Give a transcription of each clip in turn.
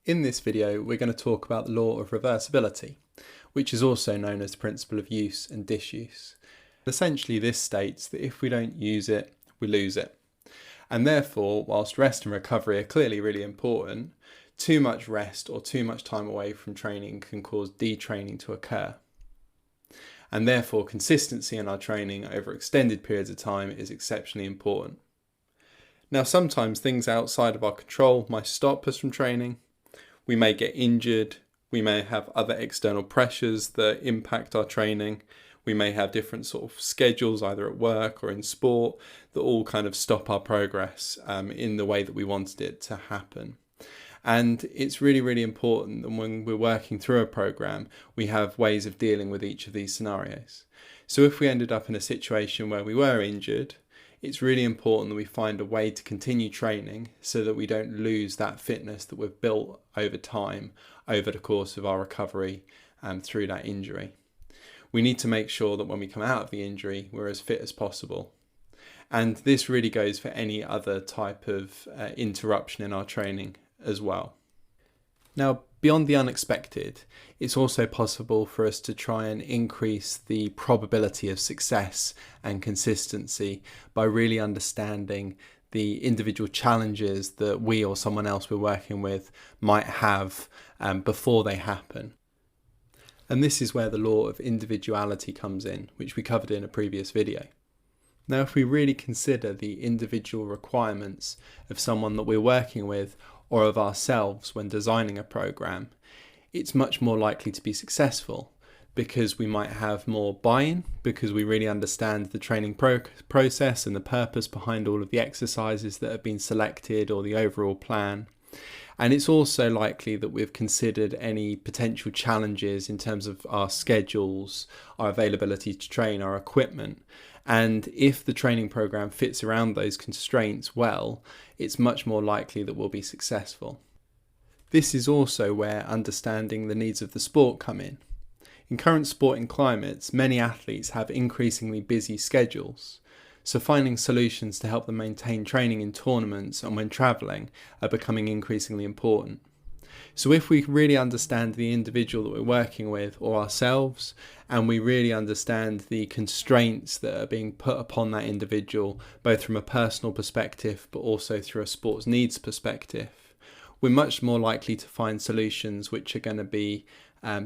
In this video, we're going to talk about the law of reversibility, which is also known as the principle of use and disuse. Essentially, this states that if we don't use it, we lose it. And therefore, whilst rest and recovery are clearly really important, too much rest or too much time away from training can cause detraining to occur. And therefore, consistency in our training over extended periods of time is exceptionally important. Now, sometimes things outside of our control might stop us from training. We may get injured, we may have other external pressures that impact our training, we may have different sort of schedules either at work or in sport that all kind of stop our progress in the way that we wanted it to happen. And it's really, really important that when we're working through a program, we have ways of dealing with each of these scenarios. So if we ended up in a situation where we were injured, it's really important that we find a way to continue training so that we don't lose that fitness that we've built over time, over the course of our recovery through that injury. We need to make sure that when we come out of the injury, we're as fit as possible. And this really goes for any other type of interruption in our training as well. Now, beyond the unexpected, it's also possible for us to try and increase the probability of success and consistency by really understanding the individual challenges that we or someone else we're working with might have before they happen. And this is where the law of individuality comes in, which we covered in a previous video. Now, if we really consider the individual requirements of someone that we're working with or of ourselves when designing a program, it's much more likely to be successful because we might have more buy-in, because we really understand the training process and the purpose behind all of the exercises that have been selected or the overall plan. And it's also likely that we've considered any potential challenges in terms of our schedules, our availability to train, our equipment. And if the training program fits around those constraints well, it's much more likely that we'll be successful. This is also where understanding the needs of the sport come in. In current sporting climates, many athletes have increasingly busy schedules. So finding solutions to help them maintain training in tournaments and when travelling are becoming increasingly important. So if we really understand the individual that we're working with or ourselves, and we really understand the constraints that are being put upon that individual, both from a personal perspective, but also through a sports needs perspective, we're much more likely to find solutions which are going to be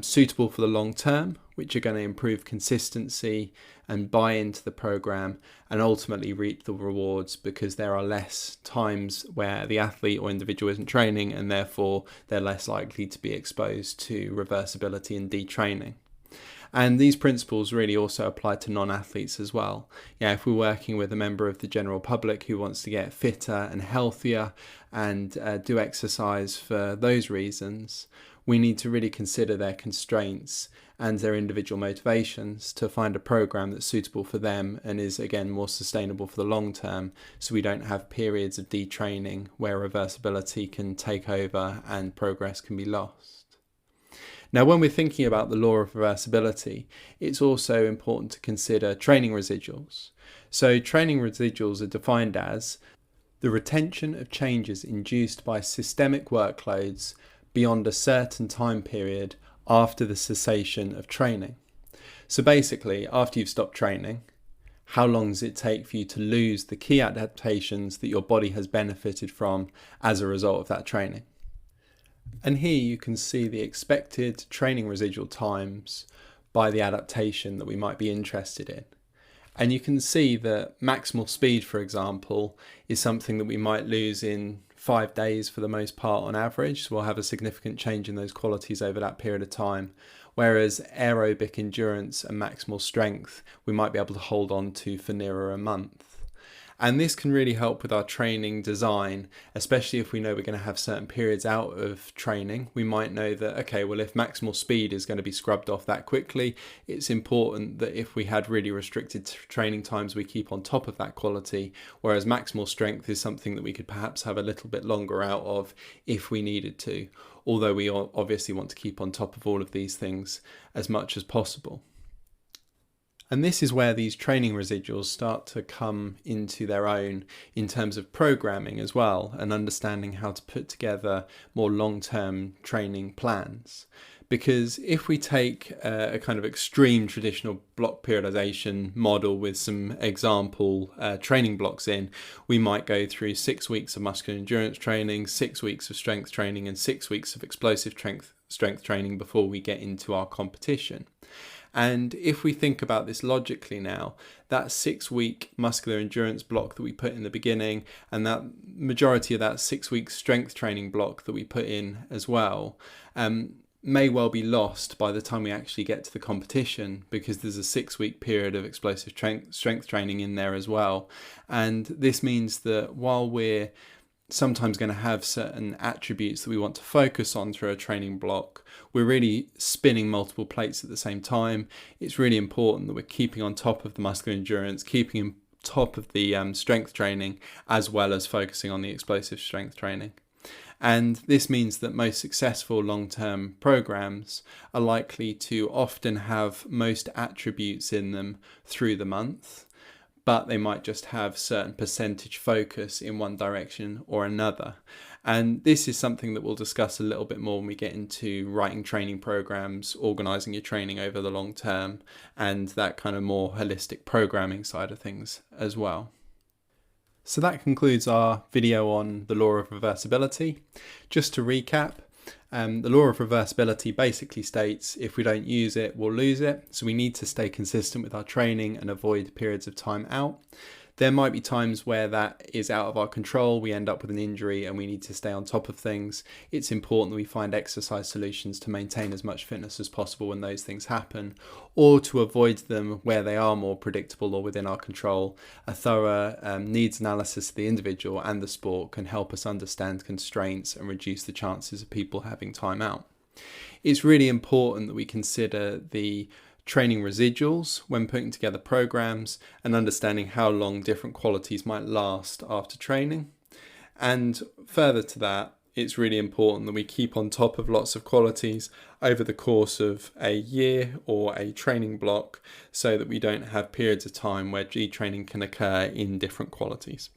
suitable for the long term, which are going to improve consistency and buy into the program and ultimately reap the rewards, because there are less times where the athlete or individual isn't training and therefore they're less likely to be exposed to reversibility and detraining. And these principles really also apply to non-athletes as well. If we're working with a member of the general public who wants to get fitter and healthier and do exercise for those reasons, we need to really consider their constraints and their individual motivations to find a program that's suitable for them and is, again, more sustainable for the long term, so we don't have periods of detraining where reversibility can take over and progress can be lost. Now, when we're thinking about the law of reversibility, it's also important to consider training residuals. So training residuals are defined as the retention of changes induced by systemic workloads beyond a certain time period after the cessation of training. So basically, after you've stopped training, how long does it take for you to lose the key adaptations that your body has benefited from as a result of that training? And here you can see the expected training residual times by the adaptation that we might be interested in. And you can see that maximal speed, for example, is something that we might lose in 5 days for the most part on average. So we'll have a significant change in those qualities over that period of time. Whereas aerobic endurance and maximal strength, we might be able to hold on to for nearer a month. And this can really help with our training design, especially if we know we're going to have certain periods out of training. We might know that, okay, well, if maximal speed is going to be scrubbed off that quickly, it's important that if we had really restricted training times, we keep on top of that quality, whereas maximal strength is something that we could perhaps have a little bit longer out of if we needed to, although we obviously want to keep on top of all of these things as much as possible. And this is where these training residuals start to come into their own in terms of programming as well, and understanding how to put together more long-term training plans. Because if we take a kind of extreme traditional block periodization model with some example training blocks in, we might go through 6 weeks of muscular endurance training, 6 weeks of strength training, and 6 weeks of explosive strength training before we get into our competition. And if we think about this logically now, that 6-week muscular endurance block that we put in the beginning, and that majority of that 6-week strength training block that we put in as well, may well be lost by the time we actually get to the competition, because there's a 6-week period of explosive strength training in there as well. And this means that while we're sometimes going to have certain attributes that we want to focus on through a training block, we're really spinning multiple plates at the same time. It's really important that we're keeping on top of the muscular endurance, keeping on top of the strength training, as well as focusing on the explosive strength training. And this means that most successful long-term programs are likely to often have most attributes in them through the month, but they might just have certain percentage focus in one direction or another. And this is something that we'll discuss a little bit more when we get into writing training programs, organizing your training over the long term, and that kind of more holistic programming side of things as well. So that concludes our video on the law of reversibility. Just to recap, the law of reversibility basically states if we don't use it, we'll lose it. So we need to stay consistent with our training and avoid periods of time out. There might be times where that is out of our control, we end up with an injury and we need to stay on top of things. It's important that we find exercise solutions to maintain as much fitness as possible when those things happen, or to avoid them where they are more predictable or within our control. A thorough needs analysis of the individual and the sport can help us understand constraints and reduce the chances of people having time out. It's really important that we consider the training residuals when putting together programs and understanding how long different qualities might last after training. And further to that, it's really important that we keep on top of lots of qualities over the course of a year or a training block, so that we don't have periods of time where G training can occur in different qualities.